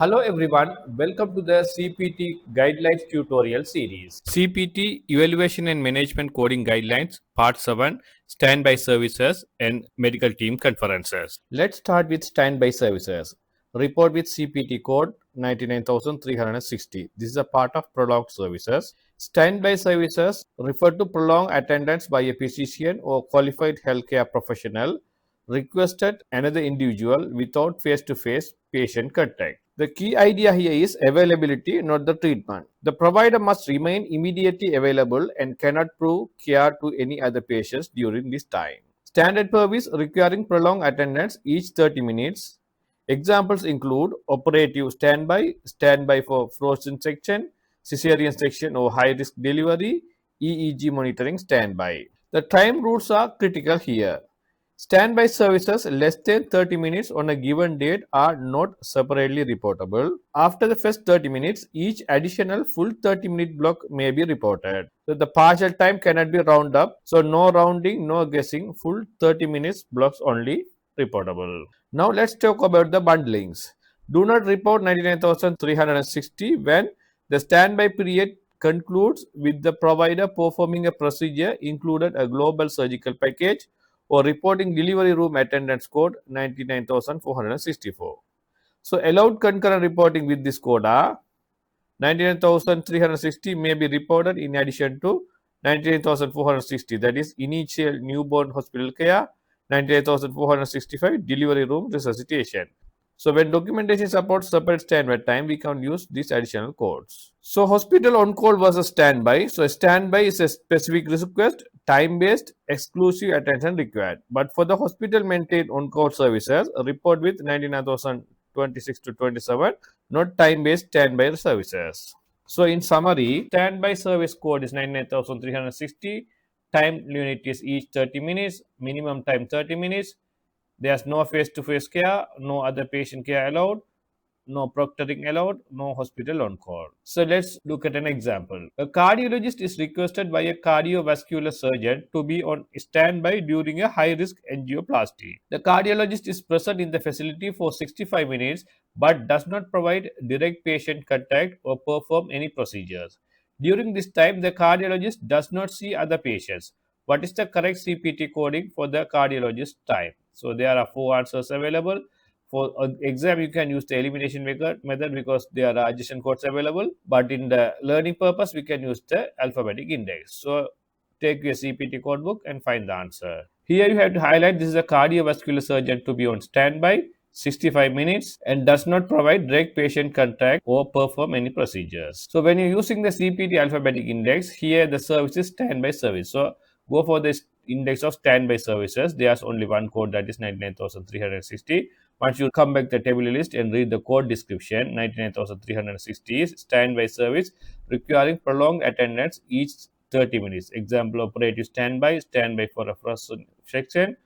Hello everyone, welcome to the CPT Guidelines tutorial series. CPT Evaluation and Management Coding Guidelines Part 7 Standby Services and Medical Team Conferences. Let's start with Standby Services. Report with CPT code 99360. This is a part of prolonged services. Standby services refer to prolonged attendance by a physician or qualified healthcare professional requested another individual without face-to-face patient contact. The key idea here is availability, not the treatment. The provider must remain immediately available and cannot prove care to any other patients during this time. Standard service requiring prolonged attendance each 30 minutes. Examples include operative standby, standby for frozen section, cesarean section or high risk delivery, EEG monitoring standby. The time rules are critical here. Standby services less than 30 minutes on a given date are not separately reportable. After the first 30 minutes, each additional full 30-minute block may be reported. So the partial time cannot be rounded up. So no rounding, no guessing, full 30 minutes blocks only reportable. Now let's talk about the bundlings. Do not report 99,360 when the standby period concludes with the provider performing a procedure included a global surgical package or reporting delivery room attendance code 99,464. So allowed concurrent reporting with this code are 99,360 may be reported in addition to 99,460, that is initial newborn hospital care, 98,465 delivery room resuscitation. So when documentation supports separate standby time, we can use these additional codes. So hospital on call versus standby. So standby is a specific request, time-based, exclusive attention required. But for the hospital maintained on call services, report with 99,026 to 27, not time-based standby services. So in summary, standby service code is 99,360. Time unit is each 30 minutes, minimum time 30 minutes. There's no face-to-face care, no other patient care allowed, no proctoring allowed, no hospital on call. So let's look at an example. A cardiologist is requested by a cardiovascular surgeon to be on standby during a high-risk angioplasty. The cardiologist is present in the facility for 65 minutes but does not provide direct patient contact or perform any procedures. During this time, the cardiologist does not see other patients. What is the correct CPT coding for the cardiologist time? So there are four answers available. For exam, you can use the elimination method because there are adjacent codes available. But in the learning purpose, we can use the alphabetic index. So take your CPT code book and find the answer. Here you have to highlight this is a cardiovascular surgeon to be on standby 65 minutes and does not provide direct patient contact or perform any procedures. So when you're using the CPT alphabetic index, here the service is standby service. So go for this index of standby services. There's only one code, that is 99,360. Once you come back the table list and read the code description, 99,360 is standby service requiring prolonged attendance each 30 minutes. Example, operative standby, standby for a first section,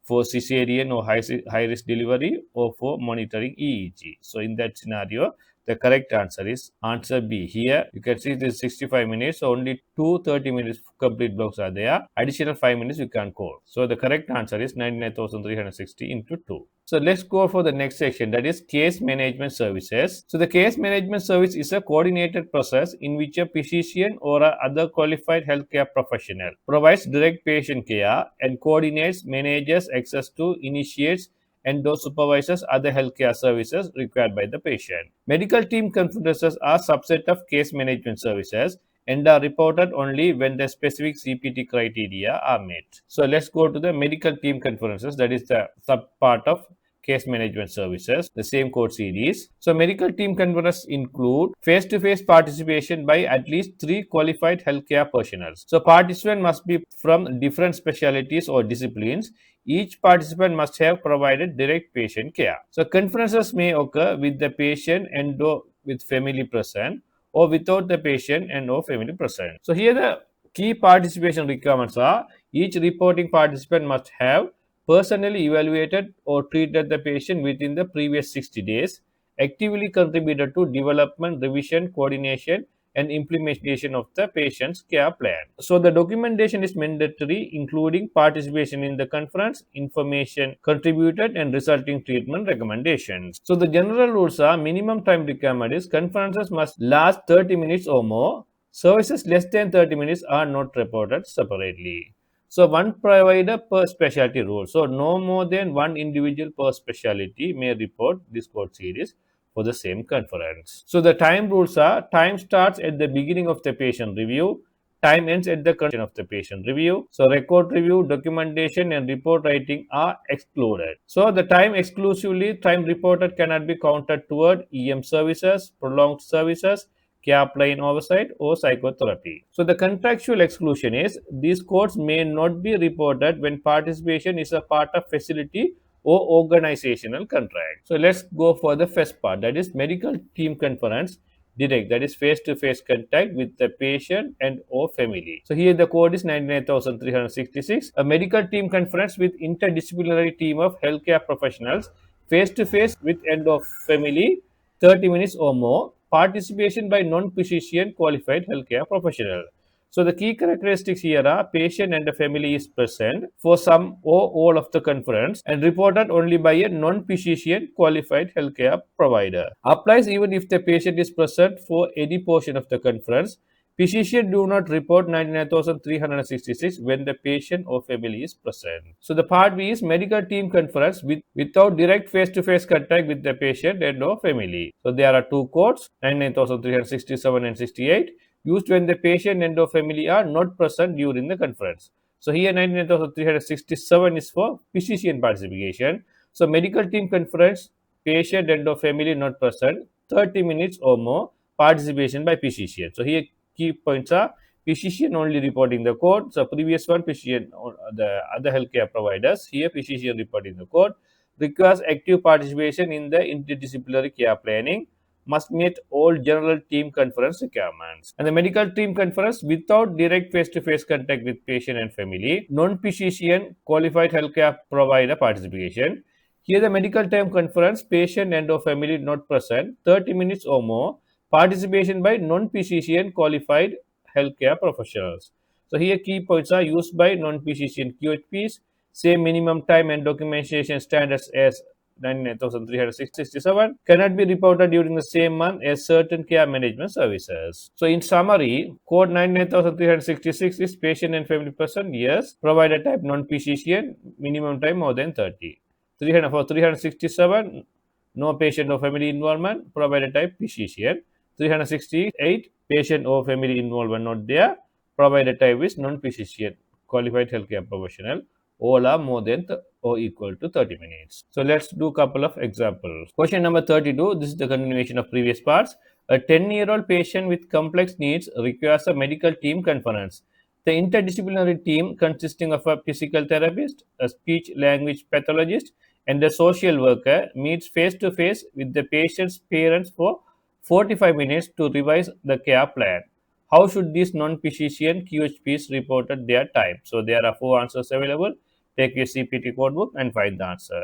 for cesarean or high risk delivery, or for monitoring EEG. So in that scenario, the correct answer is answer B. Here you can see this 65 minutes, so only two 30 minutes complete blocks are there. Additional 5 minutes you can code. So the correct answer is 99,360 into 2. So let's go for the next section, that is case management services. So the case management service is a coordinated process in which a physician or a other qualified healthcare professional provides direct patient care and coordinates, manages access to, initiates, and those supervises other healthcare services required by the patient. Medical team conferences are subset of case management services and are reported only when the specific CPT criteria are met. So let's go to the medical team conferences, that is the sub part of case management services, the same code series. So medical team conferences include face-to-face participation by at least 3 qualified healthcare personnel. So participants must be from different specialties or disciplines. Each participant must have provided direct patient care. So conferences may occur with the patient and with family present, or without the patient and or family present. So here the key participation requirements are: each reporting participant must have personally evaluated or treated the patient within the previous 60 days, actively contributed to development, revision, coordination, and implementation of the patient's care plan. So the documentation is mandatory, including participation in the conference, information contributed, and resulting treatment recommendations. So the general rules are: minimum time requirement is conferences must last 30 minutes or more. Services less than 30 minutes are not reported separately. So one provider per specialty rule. So no more than one individual per specialty may report this code series for the same conference. So the time rules are: time starts at the beginning of the patient review, time ends at the conclusion of the patient review. So record review, documentation, and report writing are excluded. So the time reported cannot be counted toward EM services, prolonged services, care plan oversight, or psychotherapy. So the contractual exclusion is: these codes may not be reported when participation is a part of facility or organizational contract. So let's go for the first part, that is medical team conference direct, that is face-to-face contact with the patient and or family. So here the code is 99,366. A medical team conference with interdisciplinary team of healthcare professionals face-to-face with end of family 30 minutes or more, participation by non-physician qualified healthcare professional. So the key characteristics here are: patient and the family is present for some or all of the conference and reported only by a non-physician qualified healthcare provider. Applies even if the patient is present for any portion of the conference. Physician do not report 99,366 when the patient or family is present. So the part B is medical team conference without direct face-to-face contact with the patient and or family. So there are two codes, 99,367 and 68, used when the patient and or family are not present during the conference. So here 99,367 is for physician participation. So medical team conference, patient and or family not present, 30 minutes or more, participation by physician. So here key points are: physician only reporting the code. So previous one, physician or the other healthcare providers. Here physician reporting the code. Requires active participation in the interdisciplinary care planning. Must meet all general team conference requirements. And the medical team conference without direct face-to-face contact with patient and family. Non-physician qualified healthcare provider participation. Here the medical team conference, patient and or family not present, 30 minutes or more, participation by non-physician qualified healthcare professionals. So here key points are: used by non-physician QHPs, same minimum time and documentation standards as 99,367, cannot be reported during the same month as certain care management services. So in summary, code 99,366 is patient and family person, yes. Provider type non-physician, minimum time more than 30. 300 for 367, no patient or family involvement, provider type physician. 368, patient or family involvement not there, provider type is non-physician, qualified healthcare professional. All are more than or equal to 30 minutes. So let's do a couple of examples. Question number 32, this is the continuation of previous parts. A 10-year-old patient with complex needs requires a medical team conference. The interdisciplinary team, consisting of a physical therapist, a speech language pathologist, and a social worker, meets face-to-face with the patient's parents for 45 minutes to revise the care plan. How should these non-physician QHPs reported their time? So there are 4 answers available. Take your CPT codebook and find the answer.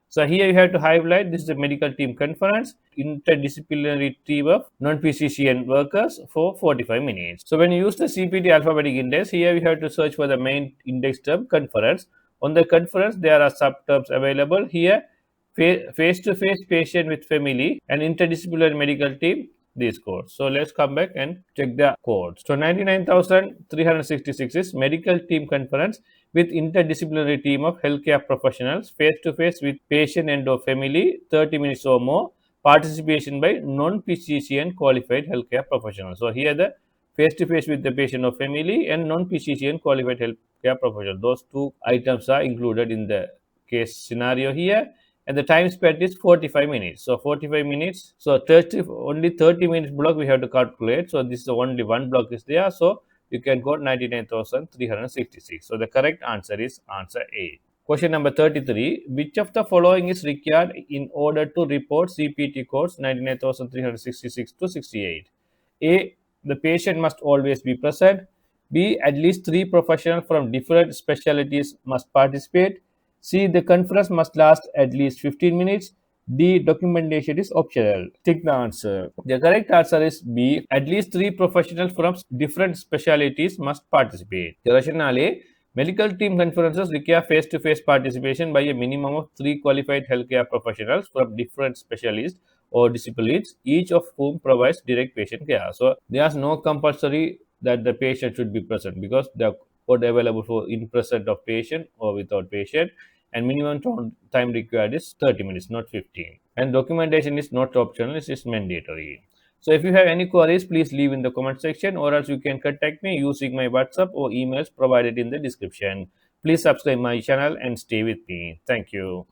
So here you have to highlight: this is a medical team conference, interdisciplinary team of non-physician workers for 45 minutes. So when you use the CPT alphabetic index, here you have to search for the main index term conference. On the conference, there are subterms available. Here, face-to-face patient with family and interdisciplinary medical team, these codes. So let's come back and check the codes. So 99,366 is medical team conference with interdisciplinary team of healthcare professionals, face-to-face with patient and or family, 30 minutes or more, participation by non-physician qualified healthcare professionals. So here the face-to-face with the patient or family and non-physician qualified healthcare professional. Those two items are included in the case scenario here. And the time spent is 45 minutes. So 45 minutes. So only 30 minutes block we have to calculate. So this is only one block is there. So you can go 99,366. So the correct answer is answer A. Question number 33. Which of the following is required in order to report CPT codes 99,366 to 68? A. The patient must always be present. B. At least 3 professionals from different specialties must participate. C. The conference must last at least 15 minutes. D. Documentation is optional. Tick the answer. The correct answer is B. At least 3 professionals from different specialties must participate. The rationale A. Medical team conferences require face-to-face participation by a minimum of 3 qualified healthcare professionals from different specialists or disciplines, each of whom provides direct patient care. So there's no compulsory that the patient should be present because the code available for in present of patient or without patient, and minimum time required is 30 minutes, not 15. And documentation is not optional, it is mandatory. So if you have any queries, please leave in the comment section, or else you can contact me using my WhatsApp or emails provided in the description. Please subscribe my channel and stay with me. Thank you.